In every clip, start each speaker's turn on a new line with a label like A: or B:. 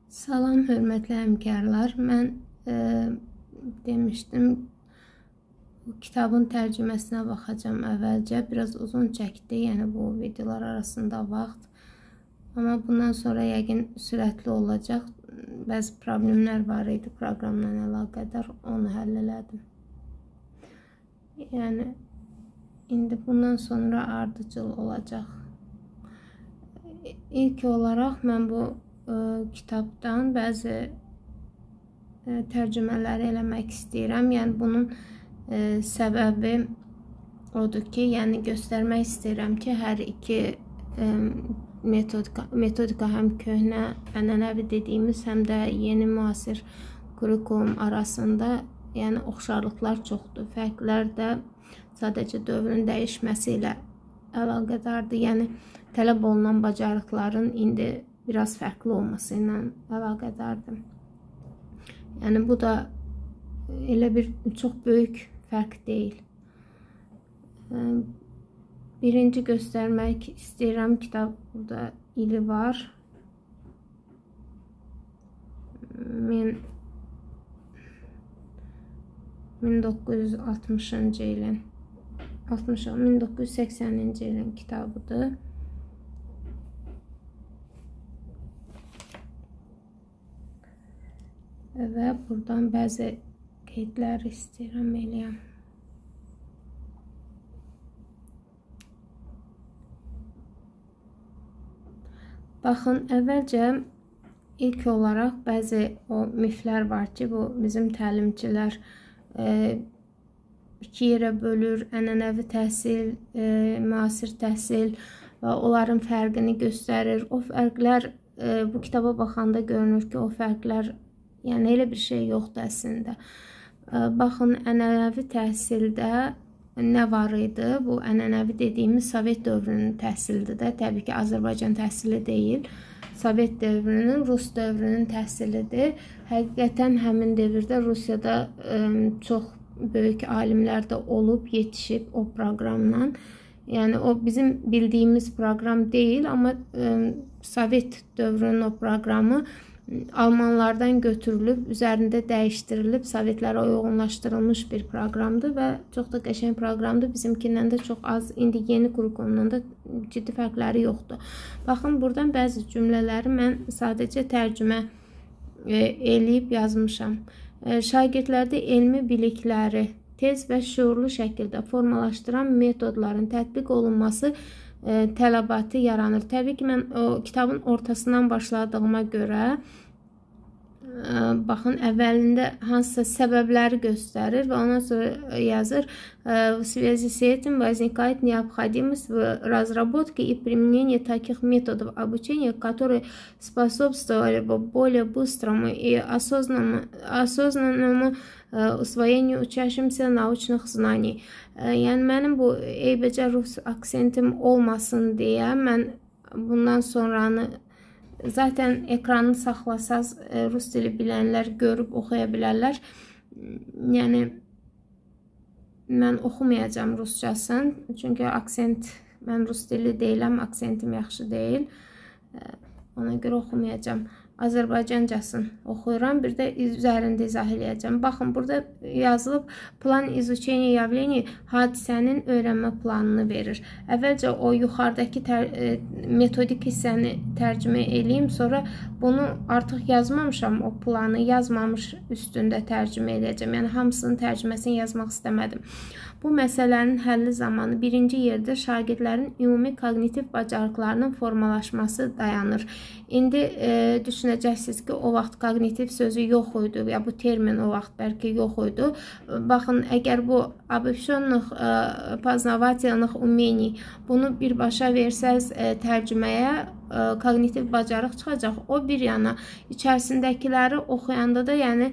A: Salam, hörmətli həmkarlar. Mən demişdim, bu kitabın tərcüməsinə baxacağım əvvəlcə. Biraz uzun çəkdi, yəni bu videolar arasında vaxt. Amma bundan sonra yəqin sürətli olacaq. Bəzi problemlər var idi proqramla əlaqədar, onu həll elədim. Yəni, indi bundan sonra ardıcıl olacaq. İlk olaraq mən bu kitabdan bəzi tərcümələri eləmək istəyirəm. Yəni bunun səbəbi odur ki, yəni göstərmək istəyirəm ki, hər iki metodika həm köhnə, ənənəvi dediyimiz, həm də yeni müasir kurikulum arasında yəni oxşarlıqlar çoxdur. Fərqlər də sadəcə dövrün dəyişməsi ilə əlaqədardır. Yəni tələb olunan bacarıqların indi biraz fərqli olması ilə əlaqədardır. Yəni bu da elə bir çox böyük fərq deyil. Birinci göstərmək istəyirəm, kitab burada ili var. 1960-cı ilin 1980-ci ilin kitabıdır. Və buradan bəzi qeydlər istəyirəm eləyəm. Baxın, əvvəlcə ilk olaraq bəzi o miflər var ki, bu bizim təlimçilər iki yerə bölür, ənənəvi təhsil, müasir təhsil və onların fərqini göstərir. O fərqlər bu kitaba baxanda görünür ki, o fərqlər yəni elə bir şey yoxdur əslində. Baxın, ənənəvi təhsildə nə var idi? Bu ənənəvi dediyimiz Sovet dövrünün təhsilidir də. Təbii ki, Azərbaycan təhsili deyil. Sovet dövrünün, Rus dövrünün təhsilidir. Həqiqətən həmin dövrdə Rusiyada çox böyük alimlər də olub, yetişib o proqramla. Yəni o bizim bildiyimiz proqram deyil, amma Sovet dövrünün o proqramı Almanlardan götürülüb, üzərində dəyişdirilib, Sovetlərə uyğunlaşdırılmış bir proqramdır və çox da qəşəng proqramdır. Bizimkindən də çox az, indi yeni kurikulumdan da ciddi fərqləri yoxdur. Baxın, buradan bəzi cümlələri mən sadəcə tərcümə eləyib yazmışam. Şagirdlərdə elmi bilikləri tez və şuurlu şəkildə formalaşdıran metodların tətbiq olunması tələbatı yaranır. Təbii ki, mən o kitabın ortasından başladığıma görə baxın, əvvəlində hansısa səbəbləri göstərir və ondan sonra yazır в связи с этим возникает необходимость в разработке и применении таких методов обучения, которые способствовали бы более быстрому и осознанному usvoyenию учащимся naучных знаний. Yəni mənim bu eybəcər rus aksentim olmasın deyə mən bundan sonranı zaten ekranı saxlasaz rus dili bilənlər görüb oxuya bilərlər. Yəni mən oxumayacağım ruscasını. Çünki aksent, mən rus dili deyiləm, aksentim yaxşı deyil. Ona görə oxumayacağım. Azərbaycancasını oxuyuram, bir də üzərində izah eləyəcəm. Baxın, burada yazılıb plan izuçeniya явлений hadisənin öyrənmə planını verir. Əvvəlcə o yuxarıdakı metodik hissəni tərcümə eləyim, sonra bunu artıq yazmamışam, o planı yazmamış üstündə tərcümə eləyəcəm. Yəni hamısının tərcüməsini yazmaq istəmədim. Bu məsələnin həlli zamanı birinci yerdə şagirdlərin ümumi kognitiv bacarıqlarının formalaşması dayanır. İndi düşünəcəksiniz ki, o vaxt kognitiv sözü yox idi, ya bu termin o vaxt bəlkə yox idi. Baxın, əgər bu обобщенных познавательных умений bunu birbaşa versəz tərcüməyə kognitiv bacarıq çıxacaq. O bir yana içərisindəkiləri oxuyanda da yəni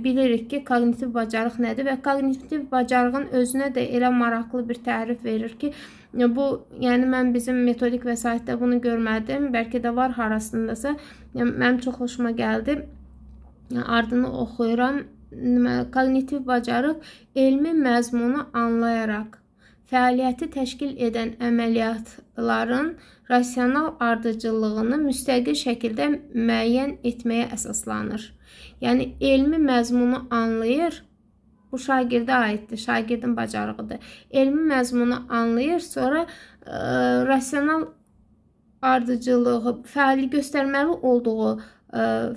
A: bilirik ki, kognitiv bacarıq nədir və kognitiv bacarığın özünə də elə maraqlı bir tərif verir ki, bu, yəni mən bizim metodik vəsaitdə bunu görmədim. Bəlkə də var harasındasa. Mənim çox xoşuma gəldi. Ardını oxuyuram. Kognitiv bacarıq elmi məzmunu anlayaraq fəaliyyəti təşkil edən əməliyyatların rasional ardıcıllığını müstəqil şəkildə müəyyən etməyə əsaslanır. Yəni, elmi məzmunu anlayır, bu şagirdə aiddir, şagirdin bacarığıdır. Elmi məzmunu anlayır, sonra rasional ardıcılığı, göstərməli olduğu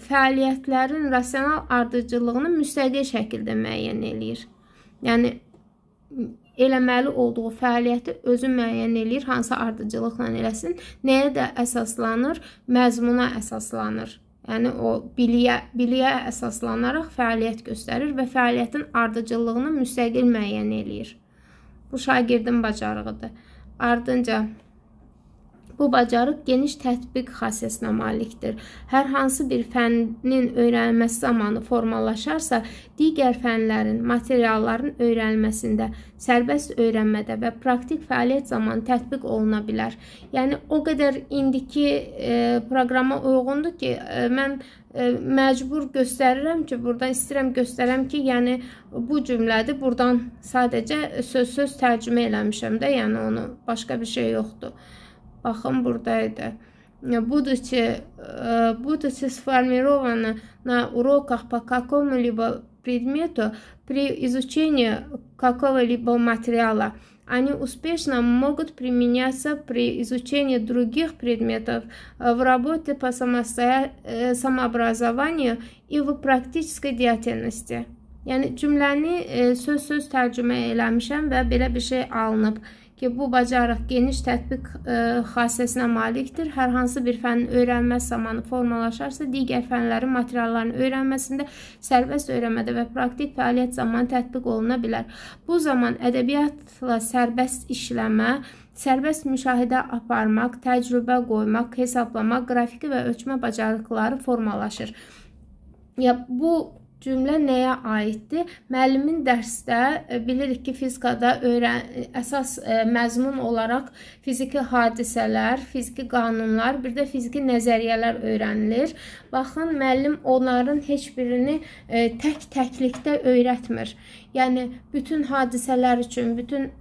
A: fəaliyyətlərin rasional ardıcıllığını müstəqil şəkildə müəyyən eləyir. Yəni, eləməli olduğu fəaliyyəti özü müəyyən eləyir, hansı ardıcılıqla eləsin, nəyə də əsaslanır, məzmuna əsaslanır. Yəni, o biliyə əsaslanaraq fəaliyyət göstərir və fəaliyyətin ardıcıllığını müstəqil müəyyən eləyir. Bu şagirdin bacarığıdır. Ardınca, bu bacarıq geniş tətbiq xassəsinə malikdir. Hər hansı bir fənnin öyrənilməsi zamanı formalaşarsa, digər fənlərin, materialların öyrənilməsində, sərbəst öyrənmədə və praktik fəaliyyət zamanı tətbiq oluna bilər. Yəni, o qədər indiki proqrama uyğundur ki, mən məcbur göstərirəm ki, buradan istəyirəm göstərəm ki, yəni bu cümlədir, buradan sadəcə söz tərcümə eləmişəm də, yəni onu başqa bir şey yoxdur. Baxın, buradaydı. Будучи сформированы на уроках по какому-либо предмету при изучении какого-либо материала, они успешно могут применяться при изучении других предметов в работе по самообразованию и в практической деятельности. Yəni, cümləni söz tərcümə eləmişəm və belə bir şey alınıb ki, bu bacarıq geniş tətbiq xassəsinə malikdir. Hər hansı bir fənin öyrənməsi zamanı formalaşarsa, digər fənlərin materiallarını öyrənməsində, sərbəst öyrənmədə və praktik fəaliyyət zamanı tətbiq oluna bilər. Bu zaman ədəbiyyatla sərbəst işləmə, sərbəst müşahidə aparmaq, təcrübə qoymaq, hesablamaq, qrafiki və ölçmə bacarıqları formalaşır. Bu cümlə nəyə aiddir? Müəllimin dərsdə bilirik ki, fizikada əsas məzmun olaraq fiziki hadisələr, fiziki qanunlar, bir də fiziki nəzəriyyələr öyrənilir. Baxın, müəllim onların heç birini tək-təklikdə öyrətmir. Yəni, bütün hadisələr üçün, bütün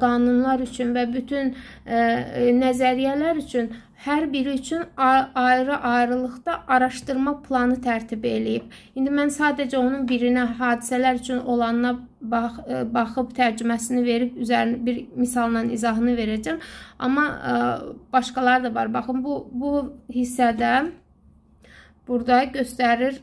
A: qanunlar üçün və bütün nəzəriyyələr üçün hər biri üçün ayrı-ayrılıqda araşdırma planı tərtib eləyib. İndi mən sadəcə onun birinə, hadisələr üçün olanına baxıb tərcüməsini verib, üzərinə bir misalla izahını verəcəm. Amma başqaları da var. Baxın, bu hissədə burada göstərir,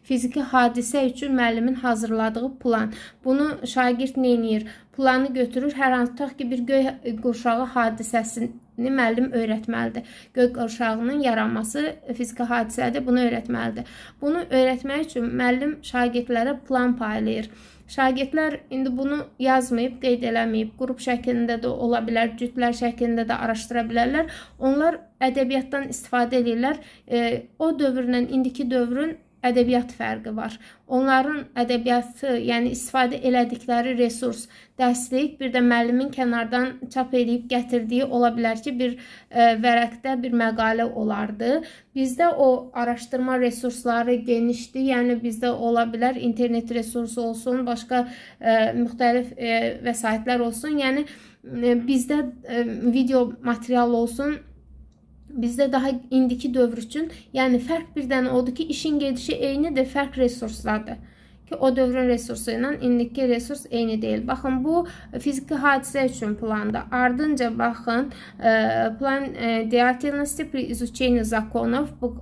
A: fiziki hadisə üçün müəllimin hazırladığı plan. Bunu şagird nə edir? Planı götürür, hər hansı tutaq ki, bir göy qurşağı hadisəsini müəllim öyrətməlidir. Göy qurşağının yaranması fiziki hadisədir, bunu öyrətməlidir. Bunu öyrətmək üçün müəllim şagirdlərə plan paylayır. Şagirdlər indi bunu yazmayıb, qeyd eləməyib, qrup şəklində də ola bilər, cütlər şəklində də araşdıra bilərlər. Onlar ədəbiyyatdan istifadə edirlər. O dövrlə indiki dövrün ədəbiyyat fərqi var. Onların ədəbiyyatı, yəni istifadə elədikləri resurs, dərslik, bir də müəllimin kənardan çap edib gətirdiyi ola bilər ki, bir vərəqdə bir məqalə olardı. Bizdə o araşdırma resursları genişdir, yəni bizdə ola bilər internet resursu olsun, başqa müxtəlif vəsaitlər olsun, yəni bizdə video material olsun. Bizdə daha indiki dövr üçün, yəni fərq bir dənə odur ki, işin gedişi eynidir, fərq resurslardır. Ki, o dövrün resursu ilə indiki resurs eyni deyil. Baxın, bu fiziki hadisə üçün plandır. Ardınca baxın, plan деятельности при изучении законов, bu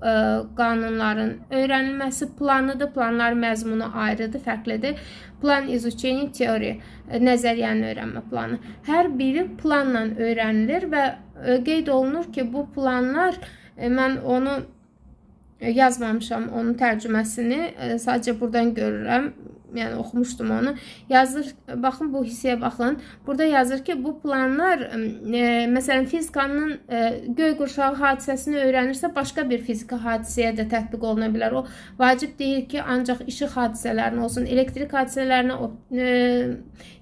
A: qanunların öyrənilməsi planıdır. Planlar məzmunu ayrıdır, fərqlidir. Plan изучения teori, nəzəriyyəni öyrənmə planı. Hər biri planla öyrənilir və qeyd olunur ki, bu planlar, mən onu yazmamışam, onun tərcüməsini, sadəcə buradan görürəm, yəni oxumuşdum onu. Yazır, baxın bu hissəyə baxın. Burada yazır ki, bu planlar, məsələn, fizikanın göy qurşağı hadisəsini öyrənirsə, başqa bir fiziki hadisəyə də tətbiq oluna bilər. O, vacib deyil ki, ancaq işıq hadisələrinə olsun, elektrik hadisələrinə,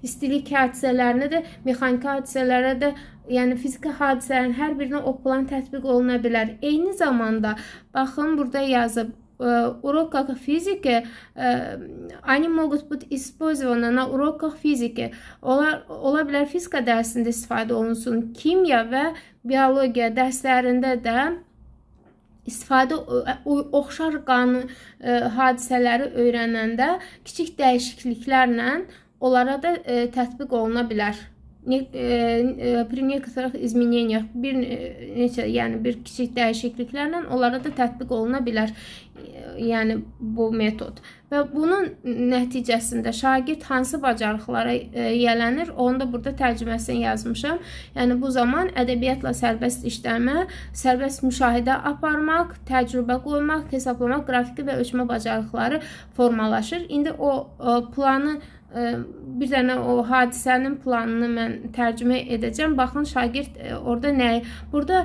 A: istilik hadisələrinə də, mexaniki hadisələrə də, yəni fiziki hadisələrin hər birinə o plan tətbiq oluna bilər. Eyni zamanda, baxın, burada yazıb, уроках физики, они могут быть использованы на уроках физики. Ola bilər fizika dərsində istifadə olunsun. Kimya və biologiya dərslərində də istifadə oxşar hadisələri öyrənəndə kiçik dəyişikliklərlə onlara da tətbiq oluna bilər. При некоторых изменениях bir kiçik dəyişikliklərlə onlara da tətbiq oluna bilər. Yəni bu metod. Və bunun nəticəsində şagird hansı bacarıqlara yiyələnir, onu da burada tərcüməsini yazmışam. Yəni bu zaman ədəbiyyatla sərbəst işləmə, sərbəst müşahidə aparmaq, təcrübə qoymaq, hesablamaq, qrafiki və ölçmə bacarıqları formalaşır. İndi o planı, bir dənə o hadisənin planını mən tərcümə edəcəm. Baxın, şagird orada nə? Burada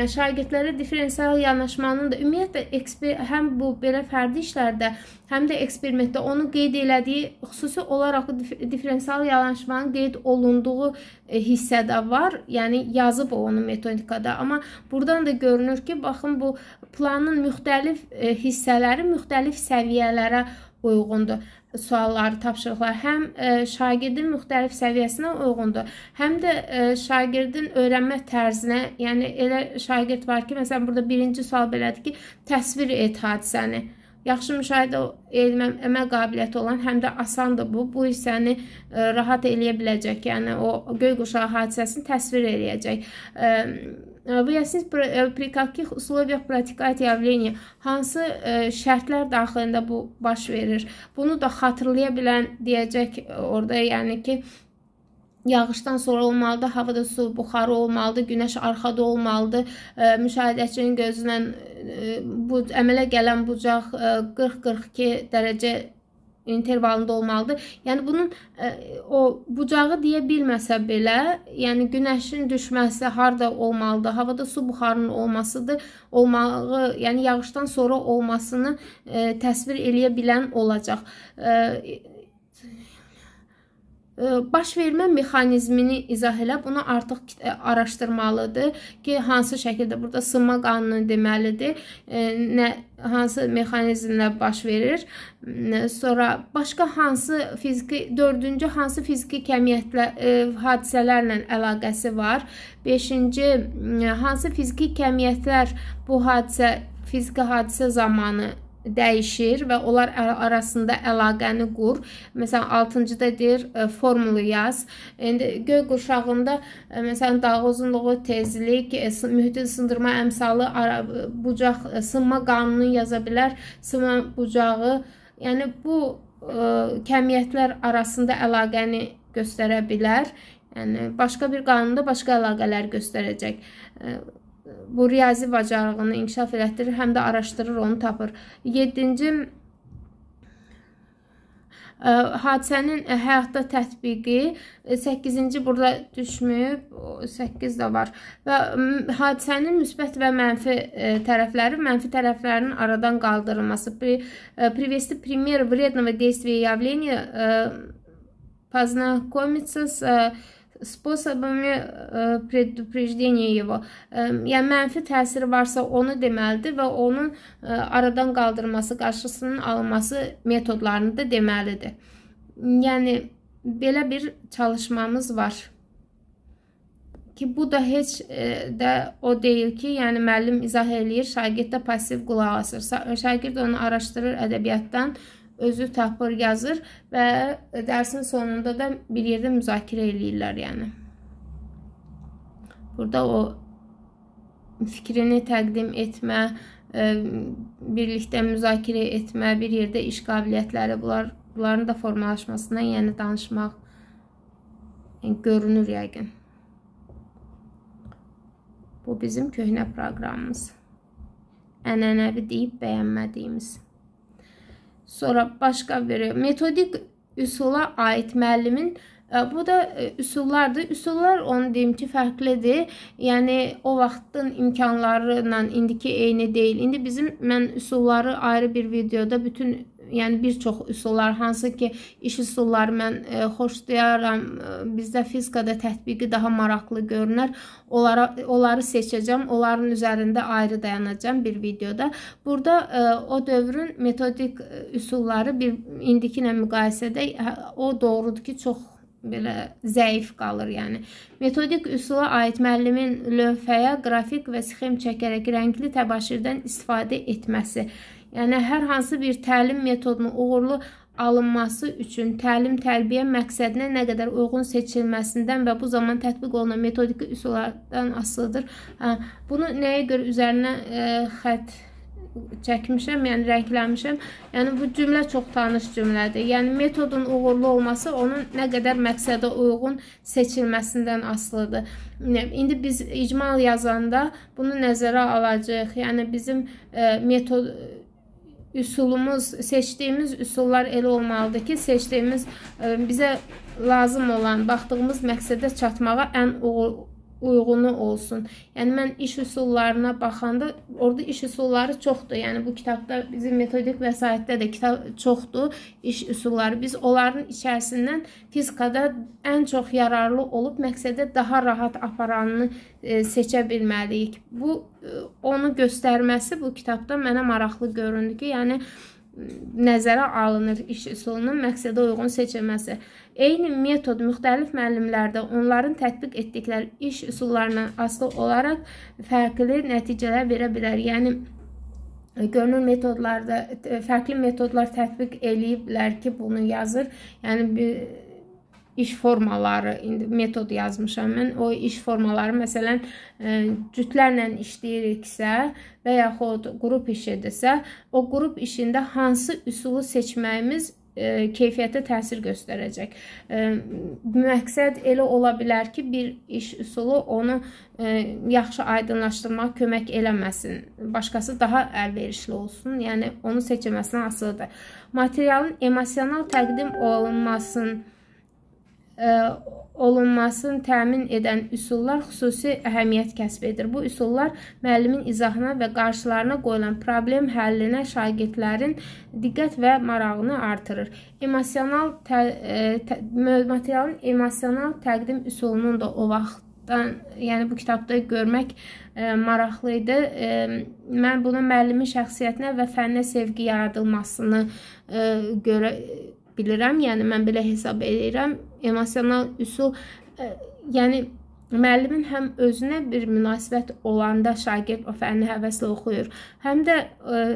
A: şagirdlərə diferensial yanaşmanın da ümumiyyətlə həm bu belə fərdi işlərdə, həm də eksperimentdə onu qeyd elədiyi, xüsusi olaraq diferensial yanaşmanın qeyd olunduğu hissədə var. Yəni yazıb onu metodikada. Amma buradan da görünür ki, baxın, bu planın müxtəlif hissələri müxtəlif səviyyələrə uyğundur. Sualları, tapşırıqlar həm şagirdin müxtəlif səviyyəsinə uyğundur, həm də şagirdin öyrənmə tərzinə. Yəni elə şagird var ki, məsələn burada birinci sual belədir ki, təsvir et hadisəni. Yaxşı müşahidə etmə qabiliyyəti olan, həm də asandır bu. Bu hissəni rahat eləyə biləcək. Yəni o göy qurşağı hadisəsini təsvir eləyəcək. Выяснить, при каких условиях протекает явление, hansı şərtlər daxilində bu baş verir. Bunu da xatırlaya bilən deyəcək orada, yəni ki, yağışdan sonra olmalıdır, havada su buxarı olmalıdır, günəş arxada olmalıdır, müşahidəçinin gözündən bu əmələ gələn bucaq 40-42 dərəcə intervalında olmalıdır. Yəni bunun o bucağı deyə bilməsə belə, yəni günəşin düşməsi harda olmalıdır, havada su buxarının olmağı, yəni yağışdan sonra olmasını təsvir eləyə bilən olacaq. Baş vermə mexanizmini izah elə, bunu artıq araşdırmalıdır ki, hansı şəkildə burada sınma qanunu deməlidir, hansı mexanizmlə baş verir. Sonra başqa hansı fiziki, dördüncü hansı fiziki hadisələrlə əlaqəsi var. Beşinci, hansı fiziki kəmiyyətlər bu fiziki hadisə zamanı dəyişir və onlar arasında əlaqəni qur. Məsələn, 6-cıda deyir, formulu yaz. İndi göy qurşağında, məsələn, dağ uzunluğu, tezlik, mühitin sındırma əmsalı, bucaq, sınma qanunu yaza bilər, sınma bucağı. Yəni, bu kəmiyyətlər arasında əlaqəni göstərə bilər. Yəni, başqa bir qanunda başqa əlaqələr göstərəcək. Bu riyazi bacarığını inkişaf elətdirir, həm də araşdırır, onu tapır. 7-ci, hadisənin həyatda tətbiqi. 8-ci burada düşməyib, 8 də var. Və hadisənin müsbət və mənfi tərəfləri, mənfi tərəflərinin aradan qaldırılması. Привести пример вредного действия явления, познакомиться с способами предупреждения его. Yəni mənfi təsiri varsa onu deməlidir və onun aradan qaldırılması, qarşısının alınması metodlarını da deməlidir. Yəni belə bir çalışmamız var ki, bu da heç də o deyil ki, yəni müəllim izah eləyir, şagird də pasiv qulaq asır. Şagird onu araşdırır ədəbiyyatdan, özü tapır, yazır və dərsin sonunda da bir yerdə müzakirə eləyirlər. Yəni burada o fikrini təqdim etmə, birlikdə müzakirə etmə, bir yerdə iş qabiliyyətləri, bunların da formalaşmasından, yəni danışmaq görünür yəqin. Bu bizim köhnə proqramımız. Ənənəvi deyib bəyənmədiyimiz. Sonra başqa bir metodik üsula aid müəllimin, bu da üsullardır. Üsullar, onu deyim ki, fərqlidir. Yəni o vaxtın imkanları ilə indiki eyni deyil. İndi mən üsulları ayrı bir videoda bütün yəni bir çox üsullar, hansı ki iş üsulları mən xoşlayaram, bizdə fizikada tətbiqi daha maraqlı görünər, onları seçəcəm, onların üzərində ayrı dayanacam bir videoda. Burada o dövrün metodik üsulları indiki ilə müqayisədə o doğrudur ki, çox belə zəif qalır. Yəni metodik üsula aid müəllimin lövhəyə qrafik və sxem çəkərək rəngli təbaşirdən istifadə etməsi, yəni hər hansı bir təlim metodunun uğurlu alınması üçün təlim-tərbiyə məqsədinə nə qədər uyğun seçilməsindən və bu zaman tətbiq olunan metodik üsullardan asılıdır. Bunu nəyə görə üzərinə xətt çəkmişəm, yəni rəngləmişəm. Yəni bu cümlə çox tanış cümlədir. Yəni metodun uğurlu olması onun nə qədər məqsədə uyğun seçilməsindən asılıdır. İndi biz icmal yazanda bunu nəzərə alacağıq. Yəni bizim metod üsulumuz, seçdiyimiz üsullar elə olmalıdır ki, seçdiyimiz bizə lazım olan, baxdığımız məqsədə çatmağa ən uygunu olsun. Yəni mən iş üsullarına baxanda orada iş üsulları çoxdur. Yəni bu kitabda bizim metodik vəsaitdə də kitab çoxdur iş üsulları. Biz onların içərisindən fizikada ən çox yararlı olub məqsədə daha rahat aparanını seçə bilməliyik. Bu onu göstərməsi bu kitabda mənə maraqlı göründü ki, yəni nəzərə alınır iş üsulunun məqsədə uyğun seçilməsi. Eyni metod müxtəlif müəllimlərdə onların tətbiq etdikləri iş üsullarından asılı olaraq fərqli nəticələr verə bilər. Yəni görünür metodlarda fərqli metodlar tətbiq eləyiblər ki, bunu yazır. Yəni bir iş formaları, indi metod yazmışam mən, o iş formaları məsələn cütlərlə işləyiriksə və yaxud qrup işidirsə, o qrup işində hansı üsulu seçməyimiz keyfiyyətə təsir göstərəcək. Məqsəd elə ola bilər ki, bir iş üsulu onu yaxşı aydınlaşdırmağa kömək eləməsin, başqası daha əlverişli olsun, yəni onu seçilməsinə asılıdır. Materialın emosional təqdim olunmasını təmin edən üsullar xüsusi əhəmiyyət kəsb edir. Bu üsullar müəllimin izahına və qarşılarına qoyulan problem həllinə şagirdlərin diqqət və marağını artırır. Materialın emosional təqdim üsulunun da o vaxtdan, yəni bu kitabda görmək maraqlı idi. Mən bunu müəllimin şəxsiyyətinə və fənnə sevgi yaradılmasını görə bilirəm, yəni mən belə hesab edirəm. Emosional üsul, yəni müəllimin həm özünə bir münasibət olanda şagird o fənni həvəslə oxuyur, həm də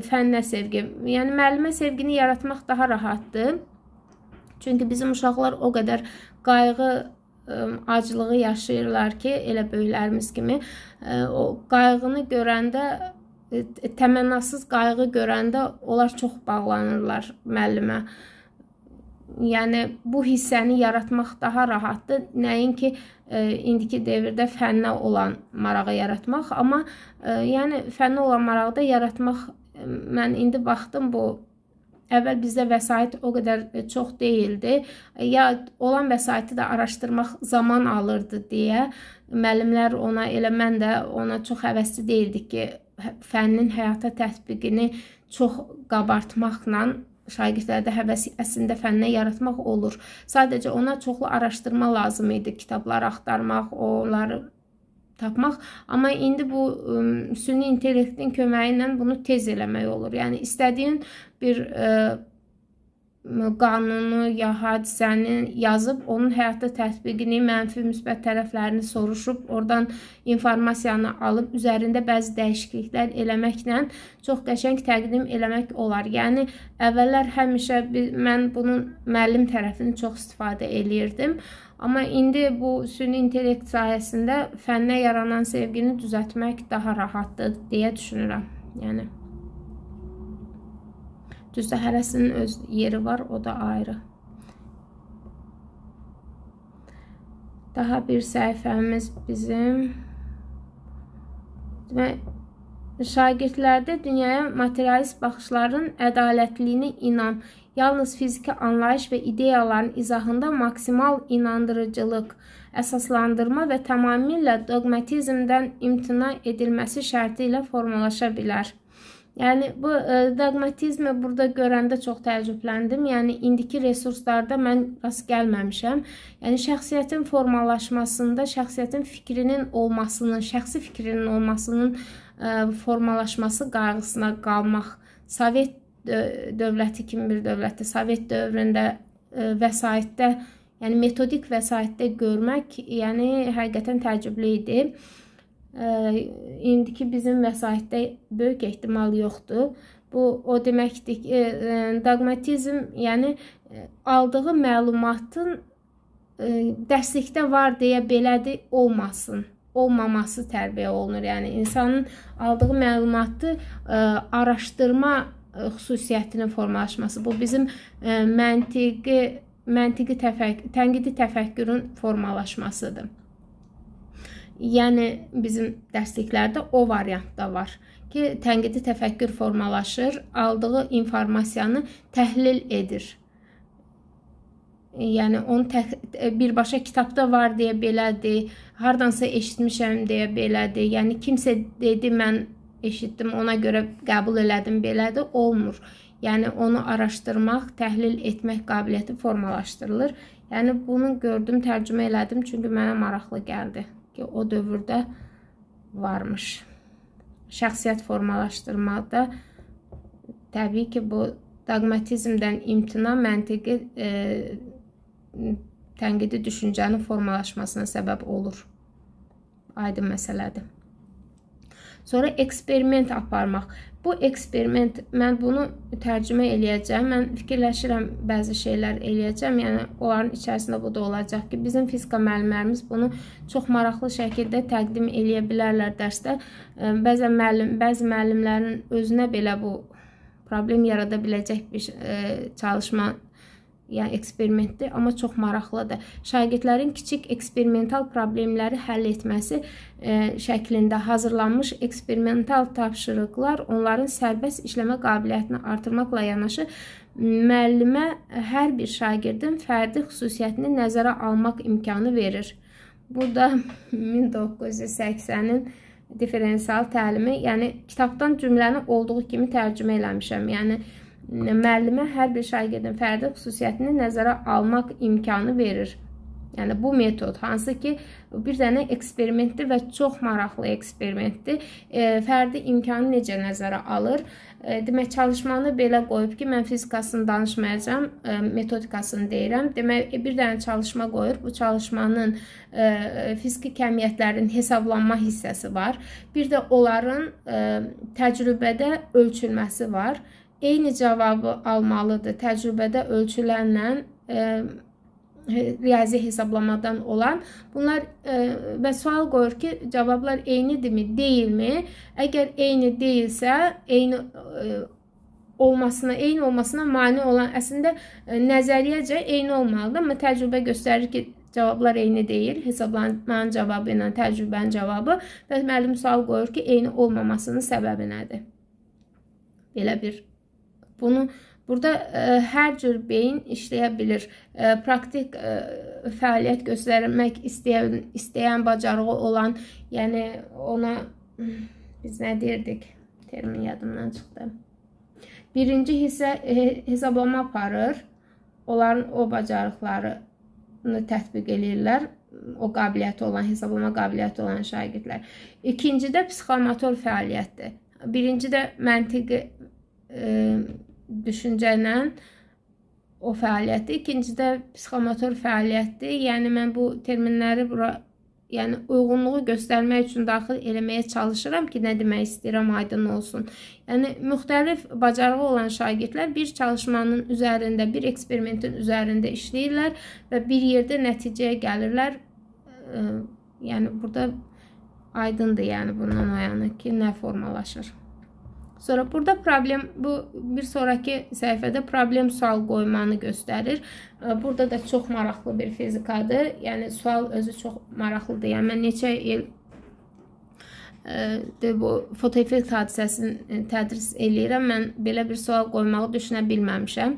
A: fənnə sevgi. Yəni müəllimə sevgini yaratmaq daha rahatdır. Çünki bizim uşaqlar o qədər qayğı, acılığı yaşayırlar ki, elə böyüklərimiz kimi. O qayğını görəndə, təmənnasız qayğı görəndə onlar çox bağlanırlar müəllimə. Yəni bu hissəni yaratmaq daha rahatdır. Nəinki indiki devirdə fənnə olan marağı yaratmaq. Amma yəni fənnə olan marağı da yaratmaq, mən indi baxdım, bu əvvəl bizdə vəsait o qədər çox deyildi. Ya olan vəsaiti də araşdırmaq zaman alırdı deyə müəllimlər ona, elə mən də ona çox həvəsli deyildik ki, fənnin həyata tətbiqini çox qabartmaqla şagirdlərdə həvəs əslində fənnə yaratmaq olur. Sadəcə ona çoxlu araşdırma lazım idi, kitablar axtarmaq, onları tapmaq. Amma indi bu süni intellektin köməyi ilə bunu tez eləmək olur. Yəni istədiyin bir qanunu ya hadisəni yazıb, onun həyata tətbiqini, mənfi, müsbət tərəflərini soruşub, oradan informasiyanı alıb, üzərində bəzi dəyişikliklər eləməklə çox qəşəng təqdim eləmək olar. Yəni, əvvəllər həmişə mən bunun müəllim tərəfini çox istifadə eləyirdim. Amma indi bu süni intellekt sayəsində fənnə yaranan sevgini düzəltmək daha rahatdır deyə düşünürəm. Yəni düzdür, hərəsinin öz yeri var, o da ayrı. Daha bir səhifəmiz bizim. Şagirdlərdə dünyaya materialist baxışların ədalətliyinə inan, yalnız fiziki anlayış və ideyaların izahında maksimal inandırıcılıq, əsaslandırma və tamamilə dogmatizmdən imtina edilməsi şərti ilə formalaşa bilər. Yəni bu dogmatizmi burada görəndə çox təəccübləndim. Yəni indiki resurslarda mən rast gəlməmişəm. Yəni şəxsiyyətin formalaşmasında şəxsiyyətin fikrinin olmasının, şəxsi fikrinin olmasının formalaşması qayğısına qalmaq Sovet dövləti kimi bir dövlətdə, Sovet dövründə vəsaitdə, yəni metodik vəsaitdə görmək, yəni həqiqətən təəccüblü idi. İndiki bizim vəsaitdə böyük ehtimal yoxdur. Bu o deməkdir ki, dogmatizm, yəni aldığı məlumatın dərslikdə var deyə belədir olmasın, olmaması tərbiyə olunur. Yəni insanın aldığı məlumatı araşdırma xüsusiyyətinin formalaşması. Bu bizim tənqidi təfəkkürün formalaşmasıdır. Yəni bizim dərsliklərdə o variantda var ki, tənqidi təfəkkür formalaşır, aldığı informasiyanı təhlil edir. Yəni onu birbaşa kitabda var deyə belədir, hardansa eşitmişəm deyə belədir. Yəni kimsə dedi, mən eşitdim, ona görə qəbul elədim, belədir, olmur. Yəni onu araşdırmaq, təhlil etmək qabiliyyəti formalaşdırılır. Yəni bunu gördüm, tərcümə elədim, çünki mənə maraqlı gəldi ki, o dövrdə varmış. Şəxsiyyət formalaşdırmada təbii ki, bu dogmatizmdən imtina məntiqi tənqidi düşüncənin formalaşmasına səbəb olur. Aydın məsələdir. Sonra eksperiment aparmaq. Bu eksperiment, mən bunu tərcümə eləyəcəm. Mən fikirləşirəm, bəzi şeylər eləyəcəm. Yəni, onların içərisində bu da olacaq ki, bizim fizika müəllimlərimiz bunu çox maraqlı şəkildə təqdim eləyə bilərlər dərsdə. Bəzi müəllimlərin özünə belə bu problem yarada biləcək bir çalışma, yəni eksperimentdir, amma çox maraqlıdır. Şagirdlərin kiçik eksperimental problemləri həll etməsi şəklində hazırlanmış eksperimental tapşırıqlar onların sərbəst işləmə qabiliyyətini artırmaqla yanaşı müəllimə hər bir şagirdin fərdi xüsusiyyətini nəzərə almaq imkanı verir. Bu da 1980-in diferensial təlimi, yəni kitabdan cümləni olduğu kimi tərcümə eləmişəm. Yəni müəllimə hər bir şagirdin fərdi xüsusiyyətini nəzərə almaq imkanı verir. Yəni bu metod, hansı ki, bir dənə eksperimentdir və çox maraqlı eksperimentdir. Fərdi imkanı necə nəzərə alır? Demək, çalışmanı belə qoyub ki, mən fizikasını danışmayacağım, metodikasını deyirəm. Demək, bir dənə çalışma qoyur. Bu çalışmanın fiziki kəmiyyətlərin hesablanma hissəsi var. Bir də onların təcrübədə ölçülməsi var. Eyni cavabı almalıdır təcrübədə ölçülənlə riyazi hesablamadan olan. Bunlar və sual qoyur ki, cavablar eynidirmi, deyilmi? Əgər eyni deyilsə, eyni olmasına mane olan əslində nəzəriyyəcə eyni olmalıdır. Amma təcrübə göstərir ki, cavablar eyni deyil. Hesablamanın cavabı ilə təcrübənin cavabı və müəllim sual qoyur ki, eyni olmamasının səbəbi nədir? Belə bir burada hər cür beyin işləyə bilir. Praktik fəaliyyət göstərmək istəyən, bacarığı olan, yəni ona biz nə deyirdik? Termin yadımdan çıxdı. Birinci hissə hesablama aparır. Onların o bacarıqlarını tətbiq edirlər. O qabiliyyəti olan, hesablama qabiliyyəti olan şagirdlər. İkincidə psixomotor fəaliyyətdir. Birincidə məntiqi düşüncə ilə o fəaliyyətdir. İkincidə psixomotor fəaliyyətdir. Yəni mən bu terminləri bura, yəni uyğunluğu göstərmək üçün daxil eləməyə çalışıram ki, nə demək istəyirəm, aydın olsun. Yəni müxtəlif bacarığı olan şagirdlər bir çalışmanın üzərində, bir eksperimentin üzərində işləyirlər və bir yerdə nəticəyə gəlirlər. Yəni burada aydındır, yəni bundan o yana ki, nə formalaşır. Sonra burada problem, bu bir sonraki səhifədə problem sual qoymanı göstərir. Burada da çox maraqlı bir fizikadır. Yəni sual özü çox maraqlıdır. Yəni mən neçə il bu fotoeffekt hadisəsini tədris eləyirəm. Mən belə bir sual qoymağı düşünə bilməmişəm.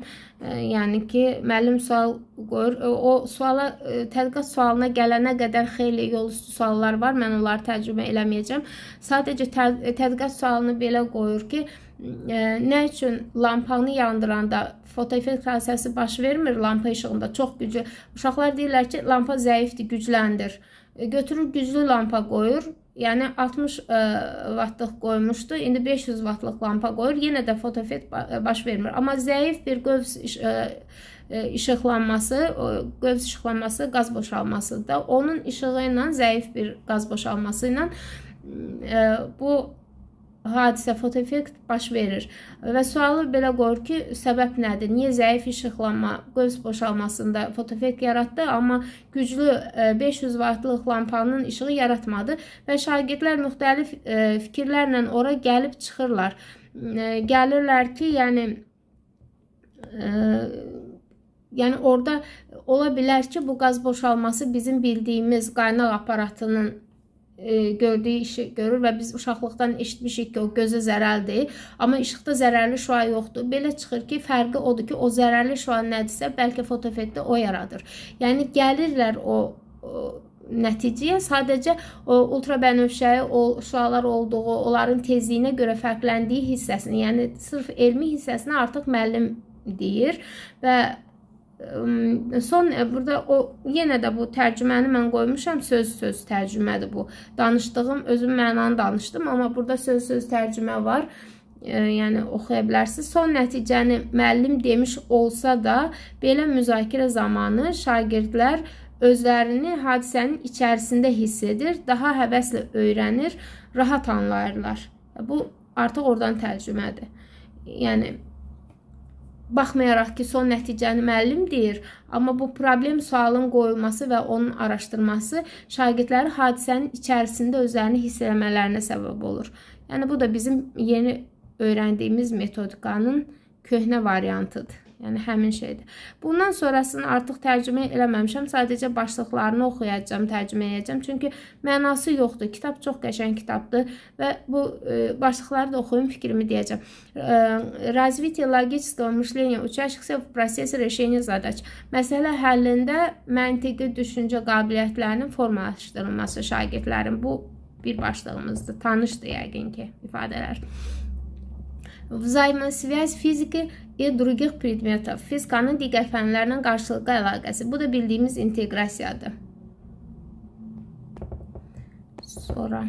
A: Yəni ki, müəllim sual qoyur. O suala, tədqiqat sualına gələnə qədər xeyli yol üstü suallar var. Mən onları tərcümə eləməyəcəm. Sadəcə tədqiqat sualını belə qoyur ki, nə üçün lampanı yandıranda fotoeffekt hadisəsi baş vermir lampa işığında çox güclü. Uşaqlar deyirlər ki, lampa zəifdir, gücləndir. Götürür güclü lampa qoyur. Yəni 60 vatlıq qoymuşdu. İndi 500 vatlıq lampa qoyur. Yenə də fotoeffekt baş vermir. Amma zəif bir qövs işıqlanması, qövs işıqlanması qaz boşalması da onun işığı ilə zəif bir qaz boşalması ilə bu hadisə, fotoeffekt baş verir. Və sualı belə qoyur ki, səbəb nədir? Niyə zəif işıqlanma qövs boşalmasında fotoeffekt yaratdı, amma güclü 500 vatlıq lampanın işığı yaratmadı və şagirdlər müxtəlif fikirlərlə ora gəlib çıxırlar. Gəlirlər ki, yəni orada ola bilər ki, bu qaz boşalması bizim bildiyimiz qaynaq aparatının gördüyü işi görür və biz uşaqlıqdan eşitmişik ki, o gözə zərərlidir, amma işıqda zərərli şüa yoxdur. Belə çıxır ki, fərqi odur ki, o zərərli şüa nədirsə, bəlkə fotoeffekti o yaradır. Yəni, gəlirlər o nəticəyə, sadəcə o ultrabənövşəyi şüalar olduğu, onların tezliyinə görə fərqləndiyi hissəsini, yəni sırf elmi hissəsini artıq müəllim deyir və burada yenə də bu tərcüməni mən qoymuşam, söz-söz tərcümədir bu. Danışdığım, özüm mənanı danışdım, amma burada söz-söz tərcümə var. Yəni, oxuya bilərsiniz. Son nəticəni müəllim demiş olsa da, belə müzakirə zamanı şagirdlər özlərini hadisənin içərisində hiss edir, daha həvəslə öyrənir, rahat anlayırlar. Bu, artıq oradan tərcümədir. Yəni, baxmayaraq ki, son nəticəni müəllim deyir, amma bu problem sualın qoyulması və onun araşdırması şagirdləri hadisənin içərisində özlərini hiss eləmələrinə səbəb olur. Yəni, bu da bizim yeni öyrəndiyimiz metodikanın köhnə variantıdır. Yəni, həmin şeydir. Bundan sonrasını artıq tərcümə eləməmişəm. Sadəcə başlıqlarını oxuyacağım, tərcümə edəcəm. Çünki mənası yoxdur. Kitab çox qəşəng kitabdır və bu başlıqları da oxuyum, fikrimi deyəcəm. Развитие логического мышления учащихся в процессе решения задач. Məsələ həllində məntiqi düşüncə qabiliyyətlərinin formalaşdırılması şagirdlərin. Bu bir başlığımızdır. Tanışdır yəqin ki ifadələr. Взаимосвязь fiziki и других предметов. Fizikanın digər fənlərlə qarşılıqlı əlaqəsi. Bu da bildiyimiz inteqrasiyadır. Sonra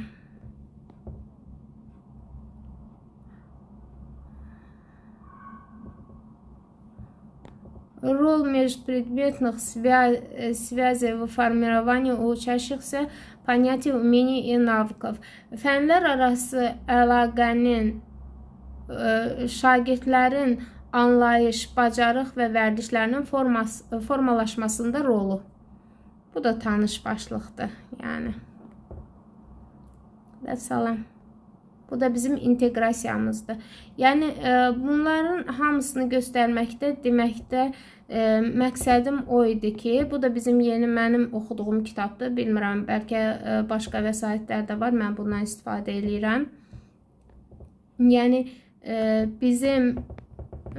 A: роль межпредметных связей в формировании у учащихся понятий, умений и навыков. Fənlər arası əlaqənin şagirdlərin anlayış, bacarıq və vərdişlərinin formalaşmasında rolu. Bu da tanış başlıqdır. Yəni, və salam. Bu da bizim inteqrasiyamızdır. Yəni, bunların hamısını göstərməkdə, deməkdə məqsədim o idi ki, bu da bizim yeni mənim oxuduğum kitabdır. Bilmirəm, bəlkə başqa vəsaitlər də var, mən bundan istifadə edirəm. Yəni,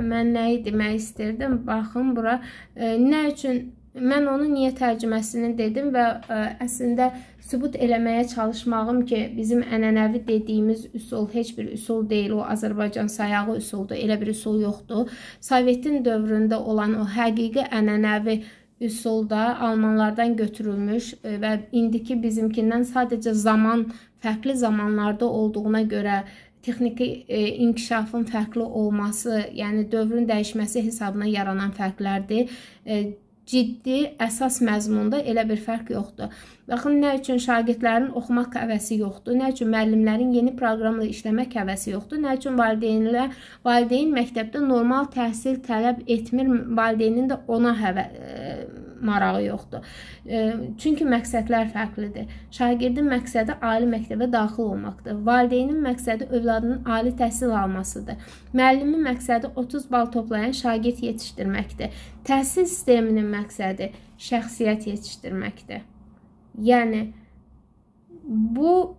A: mən nəyi demək istirdim? Baxın, bura nə üçün, mən onu niyə tərcüməsini dedim və əslində sübut eləməyə çalışmağım ki, bizim ənənəvi dediyimiz üsul heç bir üsul deyil, o Azərbaycan sayağı üsuldur, elə bir üsul yoxdur. Sovetin dövründə olan o həqiqi ənənəvi üsulda almanlardan götürülmüş və indiki bizimkindən sadəcə zaman, fərqli zamanlarda olduğuna görə texniki inkişafın fərqli olması, yəni dövrün dəyişməsi hesabına yaranan fərqlərdir. Ciddi, əsas məzmunda elə bir fərq yoxdur. Baxın, nə üçün şagirdlərin oxumaq həvəsi yoxdur, nə üçün müəllimlərin yeni proqramla işləmək həvəsi yoxdur, nə üçün valideyn məktəbdə normal təhsil tələb etmir, valideynin də ona marağı yoxdur. Çünki məqsədlər fərqlidir. Şagirdin məqsədi ali məktəbə daxil olmaqdır. Valideynin məqsədi övladının ali təhsil almasıdır. Müəllimin məqsədi 30 bal toplayan şagird yetişdirməkdir. Təhsil sisteminin məqsədi şəxsiyyət yetişdirməkdir. Yəni, bu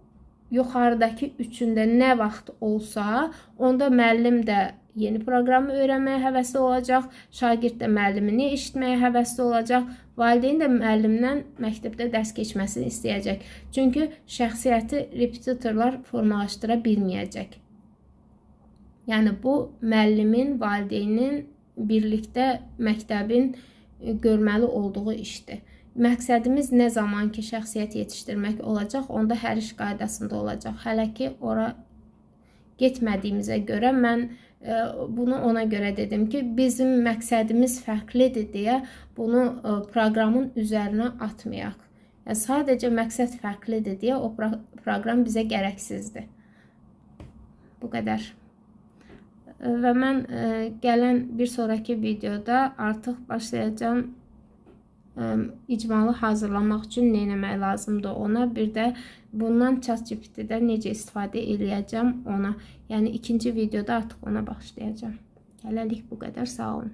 A: yuxarıdakı üçündə nə vaxt olsa, onda müəllim də yeni proqramı öyrənməyə həvəsli olacaq, şagird də müəllimini eşitməyə həvəsli olacaq, valideyn də müəllimdən məktəbdə dərs keçməsini istəyəcək. Çünki şəxsiyyəti repetitorlar formalaşdıra bilməyəcək. Yəni, bu müəllimin, valideynin birlikdə məktəbin görməli olduğu işdir. Məqsədimiz nə zaman ki, şəxsiyyət yetişdirmək olacaq, onda hər iş qaydasında olacaq. Hələ ki, ora getmədiyimizə görə mən bunu ona görə dedim ki, bizim məqsədimiz fərqlidir deyə bunu proqramın üzərinə atmayaq. Yəni, sadəcə məqsəd fərqlidir deyə o proqram bizə gərəksizdir. Bu qədər. Və mən gələn bir sonraki videoda artıq başlayacağım icmalı hazırlamaq üçün nə etmək lazımdır ona. Bir də bundan ChatGPT-də necə istifadə eləyəcəm ona. Yəni, ikinci videoda artıq ona başlayacağım. Hələlik bu qədər. Sağ olun.